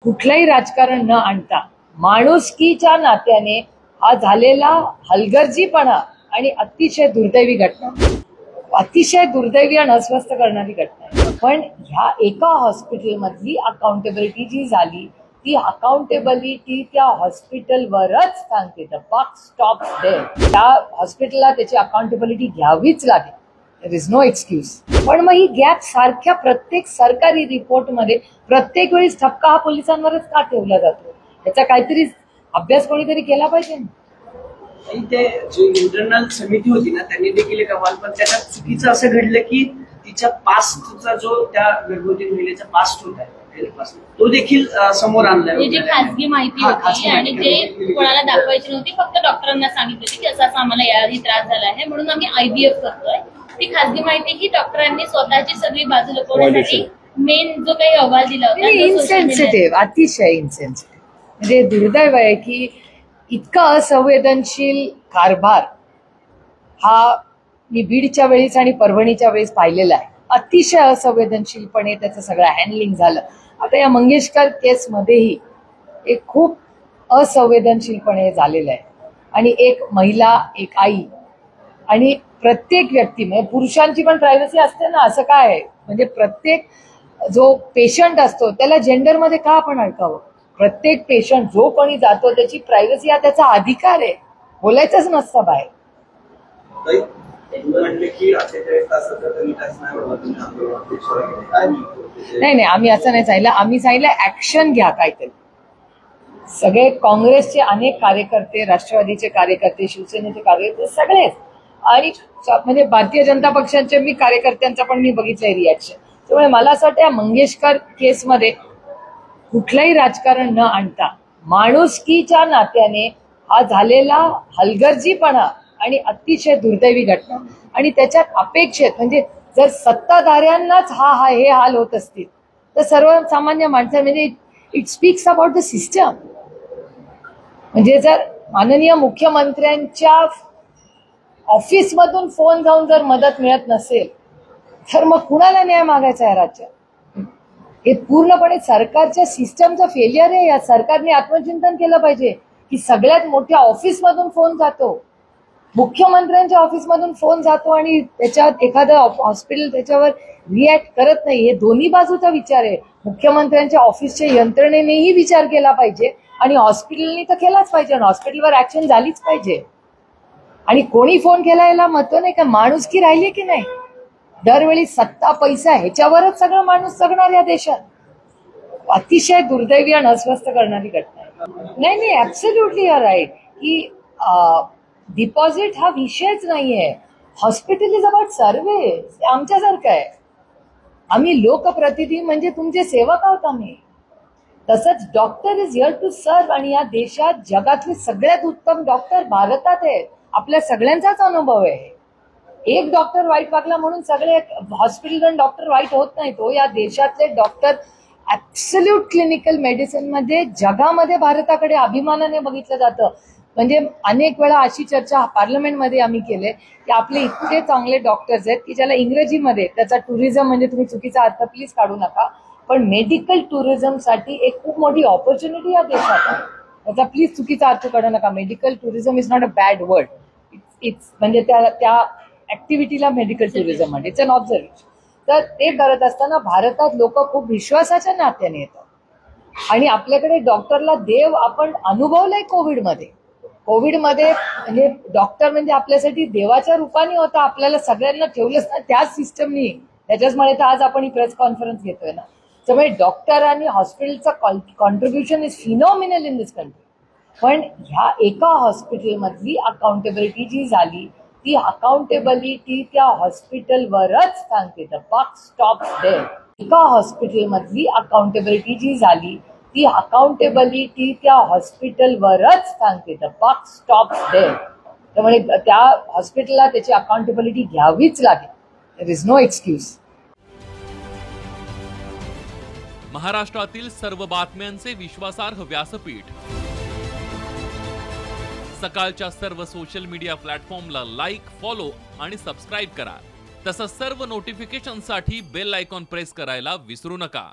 कुठलंही राजकारण न आणता माणुसकीच्या नात्याने हा झालेला हलगर्जीपणा आणि अतिशय दुर्दैवी घटना, अतिशय दुर्दैवी आणि अस्वस्थ करणारी घटना आहे. पण ह्या एका हॉस्पिटलमधली अकाउंटेबिलिटी जी झाली ती अकाउंटेबिलिटी त्या हॉस्पिटलवरच सांगते. The buck stops there. त्या हॉस्पिटलला त्याची अकाउंटेबिलिटी घ्यावीच लागेल. There is no excuse. पण मग ही गॅप सारख्या प्रत्येक सरकारी रिपोर्टमध्ये प्रत्येक वेळी ठपका हा पोलिसांवरच का ठेवला जातो? याचा काहीतरी अभ्यास कोणीतरी केला पाहिजे. आणि ते जी इंटरनल समिती होती ना, त्यांनी देखील एक अहवाल, पण त्याच्यात चुकीचं असं घडलं की तिच्या पास्टचा जो त्या गर्भवती महिलेचा पास्ट होता तो देखील समोर आणलाय. जी खासगी माहिती होती आणि जे कोणाला दाखवायची नव्हती, फक्त डॉक्टरांना सांगितलं होती की असं आम्हाला याआधी त्रास झाला आहे म्हणून आम्ही IVF करतोय. ती खासगी माहिती ही डॉक्टरांनी स्वतःची सगळी बाजू लपवण्यासाठी मेन जो काही अहवाल दिला होता, इन्सेन्सिटिव्ह, अतिशय इन्सेन्सिटिव्ह. म्हणजे दुर्दैव आहे की इतका असंवेदनशील कारभार हा मी बीडच्या वेळीच आणि परभणीच्या वेळेस पाहिलेला आहे. अतिशय असंवेदनशीलपणे त्याचं सगळं हँडलिंग झालं. आता या मंगेशकर केसमध्येही एक खूप असंवेदनशीलपणे झालेलं आहे. आणि एक महिला, एक आई आणि प्रत्येक व्यक्ती, म्हणजे पुरुषांची पण प्रायव्हसी असते ना, असं काय आहे? म्हणजे प्रत्येक जो पेशंट असतो त्याला जेंडरमध्ये का आपण अडकावं? प्रत्येक पेशंट जो कोणी जातो त्याची प्रायव्हसी हा त्याचा अधिकार आहे, बोलायचंच नसतं बाहेर. नाही, आम्ही असं नाही सांगितलं. आम्ही सांगितलं ऍक्शन घ्या काहीतरी. सगळे काँग्रेसचे अनेक कार्यकर्ते, राष्ट्रवादीचे कार्यकर्ते, शिवसेनेचे कार्यकर्ते सगळेच, आणि म्हणजे भारतीय जनता पक्षाच्या मी कार्यकर्त्यांचा पण मी बघितलंय रिॲक्शन. त्यामुळे मला असं वाटतं या मंगेशकर केसमध्ये कुठलंही राजकारण न आणता माणुसकीच्या नात्याने हा झालेला हलगर्जीपणा आणि अतिशय दुर्दैवी घटना, आणि त्याच्यात अपेक्षित म्हणजे जर सत्ताधाऱ्यांनाच हे हाल होत असतील तर सर्वसामान्य माणसं, म्हणजे it speaks about the system. म्हणजे जर माननीय मुख्यमंत्र्यांच्या ऑफिसमधून फोन जाऊन जर मदत मिळत नसेल तर मग कुणाला न्याय मागायचा आहे राज्यात? हे पूर्णपणे सरकारच्या सिस्टमचं फेलियर आहे. या सरकारने आत्मचिंतन केलं पाहिजे की सगळ्यात मोठ्या ऑफिसमधून फोन जातो, मुख्यमंत्र्यांच्या ऑफिसमधून फोन जातो आणि त्याच्यात एखादं हॉस्पिटल त्याच्यावर रिॲक्ट करत नाही. हे दोन्ही बाजूचा विचार आहे. मुख्यमंत्र्यांच्या ऑफिसच्या यंत्रणेनेही विचार केला पाहिजे आणि हॉस्पिटलनी तर केलाच पाहिजे. हॉस्पिटलवर ऍक्शन झालीच पाहिजे. आणि कोणी फोन केला याला महत्व नाही का? माणुसकी राहिली की नाही? दरवेळी सत्ता, पैसा ह्याच्यावरच सगळं माणूस जगणार या देशात. अतिशय दुर्दैवी आणि अस्वस्थ करणारी घटना आहे. नाही, ऍब्सोल्युटली यू आर राईट की डिपॉझिट हा विषयच नाहीये. Hospital is about service. आमच्यासारखं आहे. आम्ही लोकप्रतिनिधी म्हणजे तुमचे सेवक आहोत आम्ही. तसंच doctor is here to serve. आणि या देशात जगातले सगळ्यात उत्तम डॉक्टर भारतात आहेत. आपल्या सगळ्यांचाच अनुभव आहे. एक डॉक्टर वाईट वागला म्हणून सगळे हॉस्पिटल डॉक्टर वाईट होत नाही. तो या देशातले डॉक्टर ऍब्सोल्यूट क्लिनिकल मेडिसिन मध्ये जगामध्ये भारताकडे अभिमानाने बघितलं जातं. म्हणजे अनेक वेळा अशी चर्चा पार्लमेंटमध्ये आम्ही केले की आपले इतके चांगले डॉक्टर्स आहेत की ज्याला इंग्रजीमध्ये त्याचा टुरिझम, म्हणजे तुम्ही चुकीचा अर्थ प्लीज काढू नका, पण मेडिकल टुरिझमसाठी एक खूप मोठी ऑपॉर्च्युनिटी या देशात आहे. त्याचा प्लीज चुकीचा अर्थ काढू नका. Medical tourism is not a bad word. It's म्हणजे त्या ऍक्टिव्हिटीला मेडिकल टुरिझम म्हणजे इट्स अन ऑब्झर्वेशन. तर ते करत असताना भारतात लोक खूप विश्वासाच्या नात्याने येतात आणि आपल्याकडे डॉक्टरला देव आपण अनुभवलंय कोविडमध्ये. म्हणजे डॉक्टर म्हणजे आपल्यासाठी देवाच्या रूपाने होता. आपल्याला सगळ्यांना ठेवलंच ना त्याच सिस्टमनी. त्याच्याचमुळे तर आज आपण ही प्रेस कॉन्फरन्स घेतोय ना. त्यामुळे डॉक्टर आणि हॉस्पिटलचं contribution is phenomenal in this country. पण ह्या एका हॉस्पिटलमधली अकाउंटेबिलिटी जी झाली ती अकाउंटेबिलिटी त्या हॉस्पिटलवरच सांगते. The buck stops there. एका हॉस्पिटलमधली अकाउंटेबिलिटी जी झाली ती अकाउंटेबिलिटी त्या हॉस्पिटलवरच सांगते. The buck stops there. त्यामुळे त्या हॉस्पिटलला त्याची अकाउंटेबिलिटी घ्यावीच लागेल. There is no excuse. महाराष्ट्रातील सर्व बातम्यांचे विश्वासार्ह व्यासपीठ. सकाळच्या सर्व सोशल मीडिया प्लॅटफॉर्मला लाईक, फॉलो आणि सबस्क्राईब करा. तसंच सर्व नोटिफिकेशनसाठी बेल आयकॉन प्रेस करायला विसरू नका.